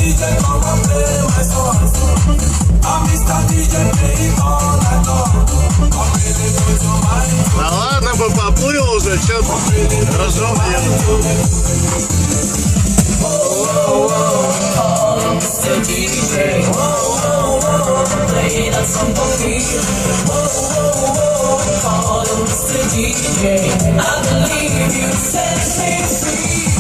DJ, come and play my song. I'm Mr. DJ, play it all night long. Come really put your mind to it. Да ладно бы поплыл уже, чё ты разжём. Mr. DJ, play that song for me. Call him Mr. DJ, I believe you set me free.